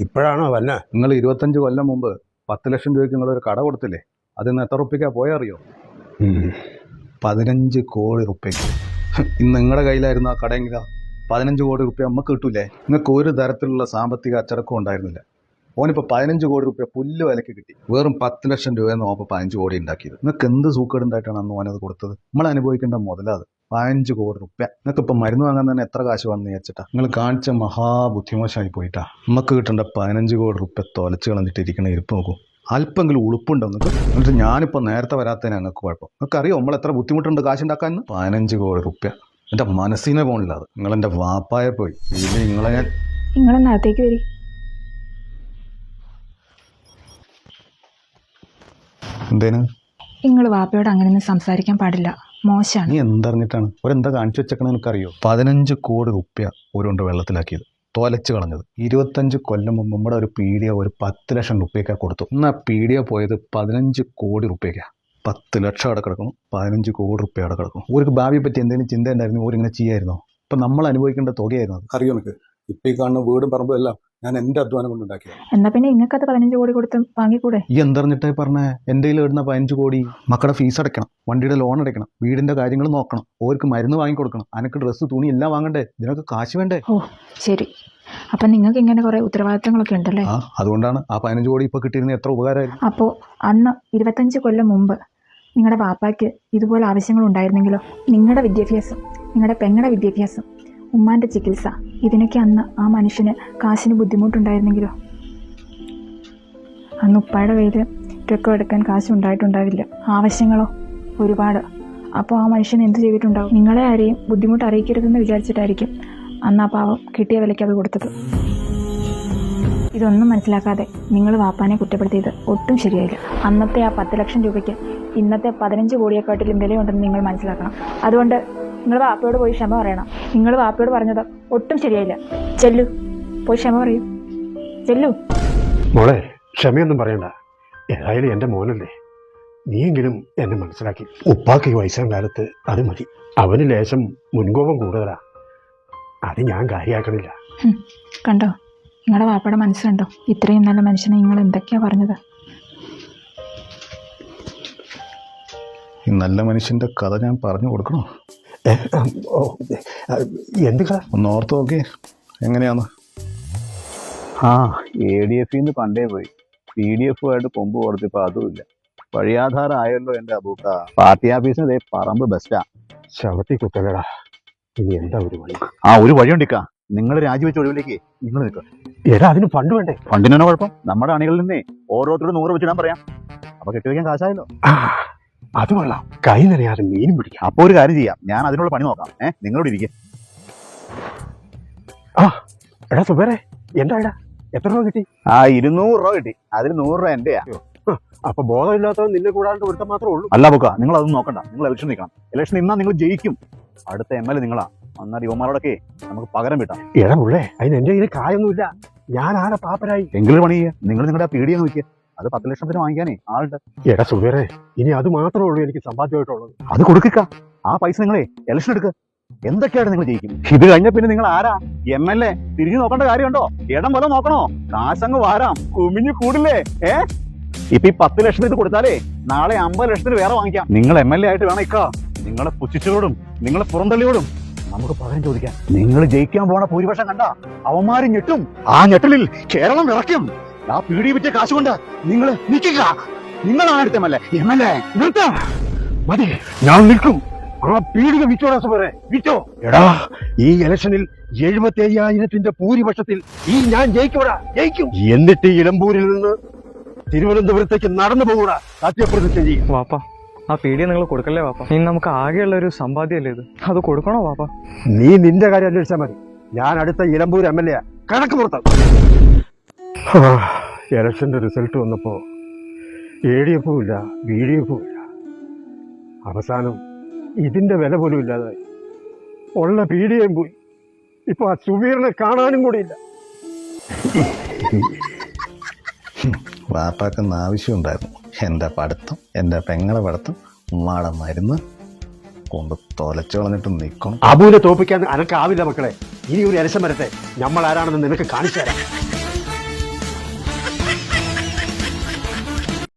ഇപ്പോഴാണോ വന്നെ? നിങ്ങൾ 25 കൊല്ലം മുമ്പ് 10 ലക്ഷം രൂപയ്ക്ക് നിങ്ങളൊരു കട കൊടുത്തില്ലേ? അതിന്ന് എത്ര റുപ്യക്കാ പോയറിയോ? 15 കോടി റുപ്യക്ക്. ഇന്ന് നിങ്ങളുടെ കയ്യിലായിരുന്നു ആ കടയെങ്കിലാ 15 കോടി റുപ്യ നമുക്ക് കിട്ടൂലേ? നിങ്ങൾക്ക് ഒരു തരത്തിലുള്ള സാമ്പത്തിക അച്ചടക്കം ഉണ്ടായിരുന്നില്ല. ഓനിപ്പോൾ 15 കോടി റുപ്യ പുല്ല് വിലക്ക് കിട്ടി. വെറും 10 ലക്ഷം രൂപയെന്ന് ഓപ്പോൾ 15 കോടി ഉണ്ടാക്കിയത്. നിങ്ങൾക്ക് എന്ത് സൂക്കേടുണ്ടായിട്ടാണ് അന്ന് ഓനത് കൊടുത്തത്? നമ്മൾ അനുഭവിക്കേണ്ട മുതലാത് 15 കോടി റുപ്യ. നിങ്ങൾക്ക് ഇപ്പം മരുന്ന് വാങ്ങാൻ തന്നെ എത്ര കാശ് വന്നു വിചാരിച്ചിട്ടാ? നിങ്ങൾ കാണിച്ച മഹാബുദ്ധിമോശമായി പോയിട്ടാ. നമുക്ക് കിട്ടേണ്ട 15 കോടി റുപ്യ തൊലച്ച് കളഞ്ഞിട്ട് ഇരിക്കണ ഇരിപ്പ് നോക്കൂ. അല്പെങ്കിലും ഉളുപ്പുണ്ടോ നിങ്ങൾക്ക്? എന്നിട്ട് ഞാനിപ്പോൾ നേരത്തെ വരാത്തതിന് ഞങ്ങൾക്ക് കുഴപ്പം. നിങ്ങൾക്ക് അറിയോ നമ്മൾ എത്ര ബുദ്ധിമുട്ടുണ്ട് കാശുണ്ടാക്കാൻ? 15 കോടി റുപ്യ എൻ്റെ മനസ്സിനെ പോണില്ല. അത് നിങ്ങളെൻ്റെ വാപ്പായെ പോയി. ഇത് നിങ്ങളെ ഞാൻ നിങ്ങളെന്നകത്തേക്ക് വരി. എന്തേന്? നിങ്ങൾ വാപ്പയോട് അങ്ങനെയൊന്നും സംസാരിക്കാൻ പാടില്ല, മോശമാണ്. നീ എന്തറിഞ്ഞിട്ടാണ് ഒരെന്താ കാണിച്ചു വെച്ചേക്കണ എനിക്കറിയോ? 15 കോടി റുപ്യ ഒരുകൊണ്ട് വെള്ളത്തിലാക്കിയത്, തോലച്ച് കളഞ്ഞത്. 25 കൊല്ലം മുമ്പ് നമ്മുടെ ഒരു പീഡിയ ഒരു 10 ലക്ഷം റുപ്യക്കാണ് കൊടുത്തു. എന്നാൽ പീഡിയ പോയത് 15 കോടി റുപ്യക്കാണ്. 10 ലക്ഷം അവിടെ കിടക്കുന്നു, 15 കോടി റുപ്യ അവിടെ കിടക്കുന്നു. ഒരു ഭാവിയെ പറ്റി എന്തെങ്കിലും ചിന്ത ഉണ്ടായിരുന്നു? ഓരിങ്ങനെ ചെയ്യായിരുന്നോ? ഇപ്പം നമ്മൾ അനുഭവിക്കേണ്ട തുകയായിരുന്നു അത്. അറിയോ എനിക്ക്? ഇപ്പം ഈ കാണുന്ന വീടും പറമ്പും എല്ലാം ഞാൻ എൻ്റെ അധ്വാനം കൊണ്ടുണ്ടാക്കിയത്. എന്നാ പിന്നെ ഇങ്ങക്കത് 15 കോടി കൊടുത്ത് വാങ്ങിക്കൂടെ? ഈ എന്തറിഞ്ഞിട്ടായി പറഞ്ഞേ? എൻ്റെ കയ്യിൽ ഇടുന്ന 15 കോടി മക്കളുടെ ഫീസ് അടയ്ക്കണം, വണ്ടിയുടെ ലോൺ അടയ്ക്കണം, വീടിൻ്റെ കാര്യങ്ങൾ നോക്കണം, ഓർക്ക് മരുന്ന് വാങ്ങിക്കൊടുക്കണം, അനക്ക് ഡ്രസ്സ് തുണി എല്ലാം വാങ്ങണ്ടേ? ഇതിനൊക്കെ കാശ് വേണ്ടേ? ഓ ശരി, അപ്പം നിങ്ങൾക്ക് ഇങ്ങനെ കുറേ ഉത്തരവാദിത്തങ്ങളൊക്കെ ഉണ്ടല്ലേ? അതുകൊണ്ടാണ് ആ 15 കോടി ഇപ്പോൾ കിട്ടിയിരുന്ന എത്ര ഉപകാരമായിരുന്നു. അപ്പോൾ അന്ന് 25 കൊല്ലം മുമ്പ് നിങ്ങളുടെ വാപ്പായ്ക്ക് ഇതുപോലെ ആവശ്യങ്ങളുണ്ടായിരുന്നെങ്കിലോ? നിങ്ങളുടെ വിദ്യാഭ്യാസം, നിങ്ങളുടെ പെങ്ങളുടെ വിദ്യാഭ്യാസം, ഉമ്മാൻ്റെ ചികിത്സ, ഇതിനൊക്കെ അന്ന് ആ മനുഷ്യന് കാശിന് ബുദ്ധിമുട്ടുണ്ടായിരുന്നെങ്കിലോ? അന്ന് ഉപ്പായുടെ കയ്യിൽ രൊക്കം എടുക്കാൻ കാശുണ്ടായിട്ടുണ്ടാവില്ല, ആവശ്യങ്ങളോ ഒരുപാട്. അപ്പോൾ ആ മനുഷ്യൻ എന്ത് ചെയ്തിട്ടുണ്ടാവും? നിങ്ങളെ ആരെയും ബുദ്ധിമുട്ട് അറിയിക്കരുതെന്ന് വിചാരിച്ചിട്ടായിരിക്കും അന്ന് ആ പാവം കിട്ടിയ വിലയ്ക്ക് അത് കൊടുത്തത്. ഇതൊന്നും മനസ്സിലാക്കാതെ നിങ്ങൾ വാപ്പാനെ കുറ്റപ്പെടുത്തിയത് ഒട്ടും ശരിയായില്ല. അന്നത്തെ ആ 10 ലക്ഷം രൂപയ്ക്ക് ഇന്നത്തെ 15 കോടിയെക്കാട്ടിലും വിലയുണ്ടെന്ന് നിങ്ങൾ മനസ്സിലാക്കണം. അതുകൊണ്ട് നിങ്ങൾ വാപ്പയോട് പോയി ക്ഷമ പറയണം. നിങ്ങൾ വാപ്പയോട് പറഞ്ഞത് ഒട്ടും ശരിയായില്ല. ചെല്ലു, പോയി ക്ഷമ പറയൂ. ചെല്ലു. മോളെ, ക്ഷമയൊന്നും പറയണ്ട. ഏതായാലും എൻ്റെ മോനല്ലേ, നീയെങ്കിലും എന്നെ മനസ്സിലാക്കി. ഉപ്പാക്ക് ഈ വയസ്സാം കാലത്ത് അത് മതി. അവന് ലേശം മുൻകോപം കൂടുതലാ. അത് ഞാൻ കാര്യമാക്കണില്ല. കണ്ടോ നിങ്ങളുടെ വാപ്പയുടെ മനസ്സുണ്ടോ? ഇത്രയും നല്ല മനുഷ്യനെ നിങ്ങൾ എന്തൊക്കെയാ പറഞ്ഞത്? ഈ നല്ല മനുഷ്യൻ്റെ കഥ ഞാൻ പറഞ്ഞു കൊടുക്കണോ? എന്തുക ഒന്ന് ഓർത്ത് നോക്കി എങ്ങനെയാന്ന്. ADF പണ്ടേ പോയി, PDF ആയിട്ട് കൊമ്പ് കൊടുത്തിപ്പോൾ അതുമില്ല. വഴിയാധാരം ആയല്ലോ എൻ്റെ അബൂക്ക. പാർട്ടി ഓഫീസിന് ഇതേ പറമ്പ് ബെസ്റ്റാ. ശവത്തി കുത്തലടാ. ഇനി എന്താ ഒരു വഴി? ഒരു വഴിയുണ്ടിക്കാ. നിങ്ങൾ രാജിവെച്ച ഒഴിവിലേക്ക് നിങ്ങൾ നിൽക്കുക. എടാ, അതിന് ഫണ്ട് വേണ്ടേ? ഫണ്ടിനാണ് കുഴപ്പം. നമ്മുടെ അണികളിൽ നിന്നേ ഓരോരുത്തരോട് 100 വെച്ചിടാൻ പറയാം. അപ്പൊ കെട്ടിവെക്കാൻ കാശായല്ലോ. അത് കൊള്ളാം. കൈ നനയാതെ മീനും പിടിക്കാം. അപ്പൊ ഒരു കാര്യം ചെയ്യാം, ഞാൻ അതിനുള്ള പണി നോക്കാം. നിങ്ങളോട് ഇരിക്കും. എടാ സുബേറെ, എന്താ എടാ, എത്ര രൂപ കിട്ടി? 200 രൂപ കിട്ടി. അതിൽ 100 രൂപ എന്റെയാ. അപ്പൊ ബോധമില്ലാത്തവൻ നിന്നെ കൂടാണ്ട് ഒരുത്തം മാത്രമേ ഉള്ളൂ. അല്ല ബുക്ക, നിങ്ങൾ അതൊന്നും നോക്കണ്ട. നിങ്ങൾ ഇലക്ഷൻ നിൽക്കണം. ഇലക്ഷൻ നിന്നാൽ നിങ്ങൾ ജയിക്കും. അടുത്ത MLA നിങ്ങളാ. എന്നാൽ യുവമാരോടൊക്കെ നമുക്ക് പകരം വിട്ടാം. എടാ ഉള്ളേ, അതിന് എന്റെ കയ്യിൽ കായൊന്നുമില്ല. ഞാൻ ആരെ പാപ്പരായി. എങ്കിലും പണി ചെയ്യുക. നിങ്ങൾ നിങ്ങളുടെ പീഡിയ നോക്കിയ അത് 10 ലക്ഷത്തിന് വാങ്ങിക്കാനേ ആളുണ്ട്. എടാ സുബേറെ, ഇനി അത് മാത്രമേ ഉള്ളൂ എനിക്ക് സമ്പാദ്യമായിട്ടുള്ളത്. അത് കൊടുക്കുക. ആ പൈസ നിങ്ങളെ ഇലക്ഷൻ എടുക്കുക. എന്തൊക്കെയാണ് നിങ്ങൾ ജയിക്കും. ഇത് കഴിഞ്ഞ പിന്നെ നിങ്ങൾ ആരാ? MLA തിരിഞ്ഞു നോക്കേണ്ട കാര്യമുണ്ടോ? ഇടം പോലെ നോക്കണോ? കാശങ്ങ് വാരാം, കുമിഞ്ഞു കൂടില്ലേ? ഇപ്പൊ ഈ 10 ലക്ഷത്തിന് ഇത് കൊടുത്താലേ നാളെ 50 ലക്ഷത്തിന് വേറെ വാങ്ങിക്കാം. നിങ്ങൾ MLA ആയിട്ട് വേണം ഇക്ക. നിങ്ങളെ പുച്ഛിച്ചോടും നിങ്ങളെ പുറന്തള്ളിയോടും നമുക്ക് പകരം ചോദിക്കാം. നിങ്ങൾ ജയിക്കാൻ പോണ ഭൂരിപക്ഷം കണ്ട അവന്മാരും ഞെട്ടും. ആ ഞെട്ടലിൽ കേരളം വിറയ്ക്കും. ആ പീഡി വിറ്റ കാശ് കൊണ്ട് നിങ്ങൾ നിൽക്കുക. നിങ്ങളാണ് അടുത്ത MLA. നിർത്താം, മതി, ഞാൻ നിൽക്കും. ആ പീഡിക വിറ്റോടാ സുബേറെ, വിറ്റോ. എടാ, ഈ ഇലക്ഷനിൽ 75,000ന്റെ ഭൂരിപക്ഷത്തിൽ ഈ ഞാൻ ജയിക്കൂടാ, ജയിക്കും. എന്നിട്ട് ഇലമ്പൂരിൽ നിന്ന് തിരുവനന്തപുരത്തേക്ക് നടന്നു പോകൂടാ സത്യപ്രതിജ്ഞ ചെയ്യും. വാപ്പ, ആ പീഡിയ നിങ്ങൾ കൊടുക്കല്ലേ വാപ്പ? ഇനി നമുക്ക് ആകെയുള്ള ഒരു സമ്പാദ്യമല്ലേ ഇത്, അത് കൊടുക്കണോ വാപ്പ? നീ നിന്റെ കാര്യം അന്വേഷിച്ചാൽ മതി. ഞാൻ അടുത്ത ഇലമ്പൂർ MLA കണക്ക് പുറത്താക്കും. ഇലക്ഷന്റെ റിസൾട്ട് വന്നപ്പോ ADF ഇല്ല, BDF ഇല്ല. അവസാനം ഇതിന്റെ വില പോലും ഇല്ലാതായി. ഉള്ള പീഡിയയും പോയി. ഇപ്പൊ ആ സുബീറിനെ കാണാനും കൂടിയില്ല. വാപ്പാക്കുന്ന ആവശ്യമുണ്ടായിരുന്നു. എൻ്റെ പഠിത്തം, എൻ്റെ പെങ്ങളെ പഠിത്തം, ഉമ്മാടെ മരുന്ന് കൊണ്ട് തൊലച്ചു കളഞ്ഞിട്ട് നിൽക്കണം. അബുവിനെ തോപ്പിക്കാൻ അനക്കാവില്ല മക്കളെ. ഇനി ഒരു ഇലക്ഷൻ വരട്ടെ, നമ്മൾ ആരാണെന്ന് നിനക്ക് കാണിച്ചു തരാം.